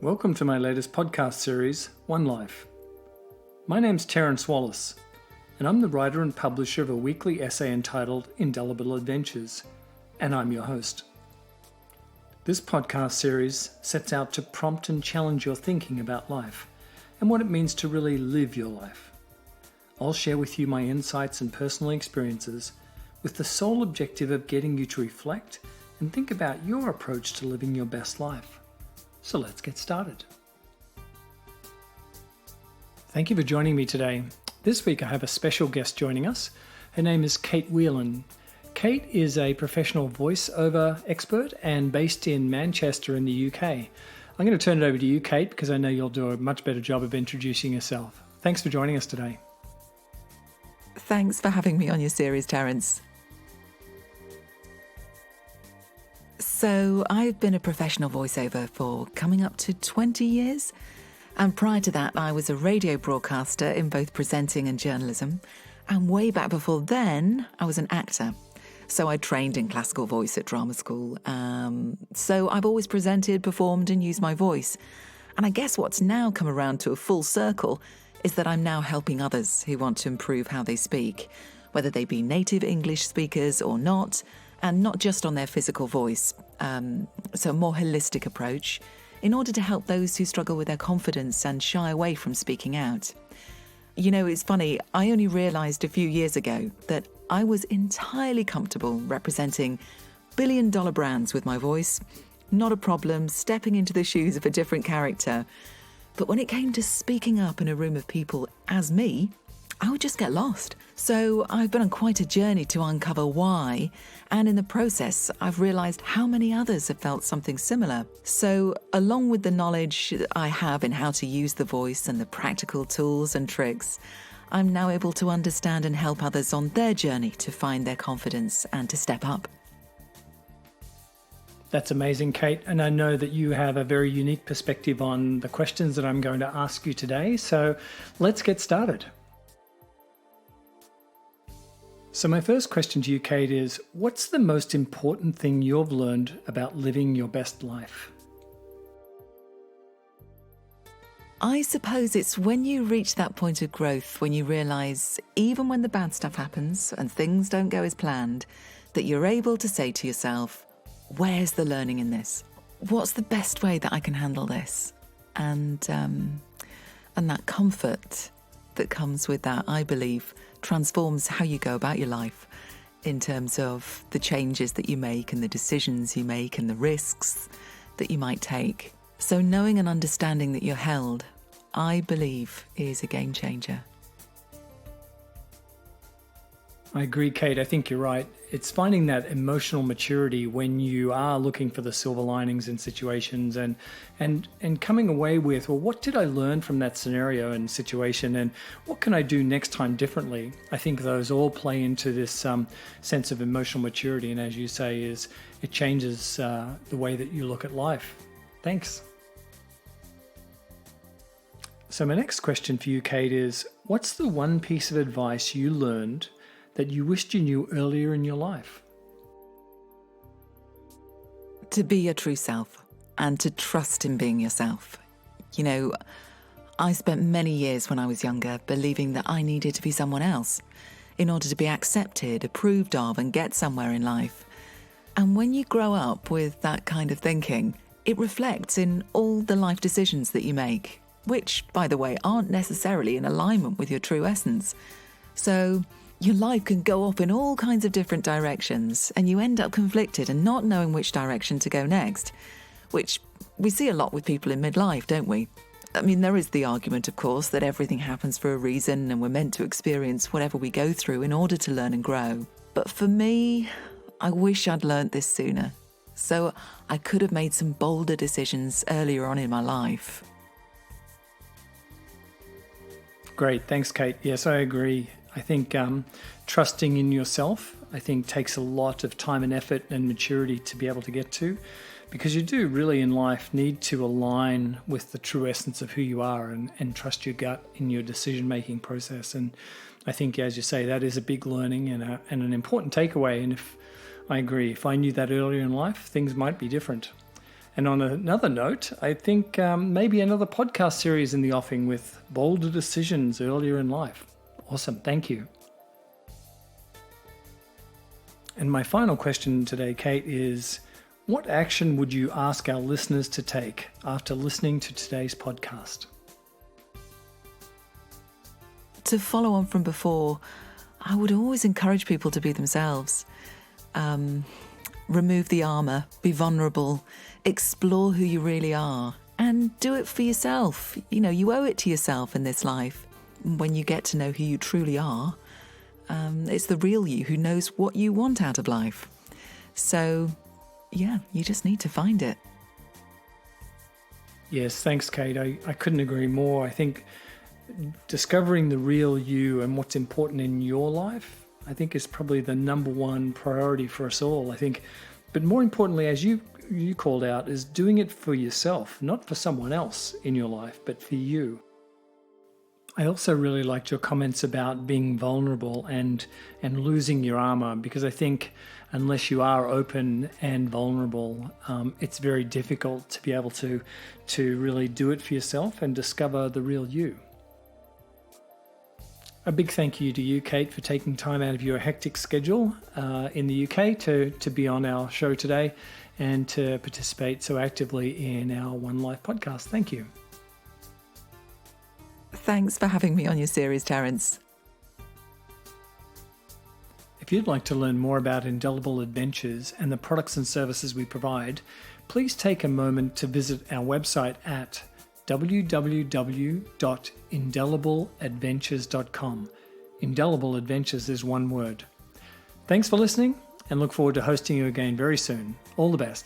Welcome to my latest podcast series, OneLife. My name's Terence Wallace, and I'm the writer and publisher of a weekly essay entitled Indelible Adventures, and I'm your host. This podcast series sets out to prompt and challenge your thinking about life and what it means to really live your life. I'll share with you my insights and personal experiences with the sole objective of getting you to reflect and think about your approach to living your best life. So let's get started. Thank you for joining me today. This week I have a special guest joining us. Her name is Kate Whelan. Kate is a professional voiceover expert and based in Manchester in the UK. I'm going to turn it over to you, Kate, because I know you'll do a much better job of introducing yourself. Thanks for joining us today. Thanks for having me on your series, Terence. So I've been a professional voiceover for coming up to 20 years. And prior to that, I was a radio broadcaster in both presenting and journalism. And way back before then, I was an actor. So I trained in classical voice at drama school. So I've always presented, performed and used my voice. And I guess what's now come around to a full circle is that I'm now helping others who want to improve how they speak, whether they be native English speakers or not, and not just on their physical voice. So a more holistic approach in order to help those who struggle with their confidence and shy away from speaking out. You know, it's funny, I only realised a few years ago that I was entirely comfortable representing billion-dollar brands with my voice. Not a problem stepping into the shoes of a different character. But when it came to speaking up in a room of people as me, I would just get lost. So I've been on quite a journey to uncover why, and in the process, I've realised how many others have felt something similar. So along with the knowledge I have in how to use the voice and the practical tools and tricks, I'm now able to understand and help others on their journey to find their confidence and to step up. That's amazing, Kate. And I know that you have a very unique perspective on the questions that I'm going to ask you today. So let's get started. So my first question to you, Kate, is what's the most important thing you've learned about living your best life? I suppose it's when you reach that point of growth, when you realise, even when the bad stuff happens and things don't go as planned, that you're able to say to yourself, where's the learning in this? What's the best way that I can handle this? And that comfort that comes with that, I believe, transforms how you go about your life in terms of the changes that you make and the decisions you make and the risks that you might take. So knowing and understanding that you're held, I believe, is a game changer. I agree, Kate. I think you're right. It's finding that emotional maturity when you are looking for the silver linings in situations and coming away with, well, what did I learn from that scenario and situation and what can I do next time differently? I think those all play into this sense of emotional maturity. And as you say, it changes the way that you look at life. Thanks. So my next question for you, Kate, is what's the one piece of advice you learned that you wished you knew earlier in your life? To be your true self and to trust in being yourself. You know, I spent many years when I was younger believing that I needed to be someone else in order to be accepted, approved of, and get somewhere in life. And when you grow up with that kind of thinking, it reflects in all the life decisions that you make, which, by the way, aren't necessarily in alignment with your true essence. So your life can go off in all kinds of different directions and you end up conflicted and not knowing which direction to go next, which we see a lot with people in midlife, don't we? I mean, there is the argument, of course, that everything happens for a reason and we're meant to experience whatever we go through in order to learn and grow. But for me, I wish I'd learnt this sooner, so I could have made some bolder decisions earlier on in my life. Great. Thanks, Kate. Yes, I agree. I think trusting in yourself, I think, takes a lot of time and effort and maturity to be able to get to, because you do really in life need to align with the true essence of who you are and trust your gut in your decision-making process. And I think, as you say, that is a big learning and an important takeaway. And if I agree, if I knew that earlier in life, things might be different. And on another note, I think maybe another podcast series in the offing with bolder decisions earlier in life. Awesome. Thank you. And my final question today, Kate, is what action would you ask our listeners to take after listening to today's podcast? To follow on from before, I would always encourage people to be themselves. Remove the armour, be vulnerable, explore who you really are, and do it for yourself. You know, you owe it to yourself in this life. When you get to know who you truly are, it's the real you who knows what you want out of life. So, yeah, you just need to find it. Yes, thanks, Kate. I couldn't agree more. I think discovering the real you and what's important in your life, I think is probably the number one priority for us all, I think. But more importantly, as you called out, is doing it for yourself, not for someone else in your life, but for you. I also really liked your comments about being vulnerable and losing your armor, because I think unless you are open and vulnerable, it's very difficult to be able to really do it for yourself and discover the real you. A big thank you to you, Kate, for taking time out of your hectic schedule in the UK to be on our show today and to participate so actively in our OneLife podcast. Thank you. Thanks for having me on your series, Terence. If you'd like to learn more about Indelible Adventures and the products and services we provide, please take a moment to visit our website at www.indelibleadventures.com. Indelible Adventures is one word. Thanks for listening and look forward to hosting you again very soon. All the best.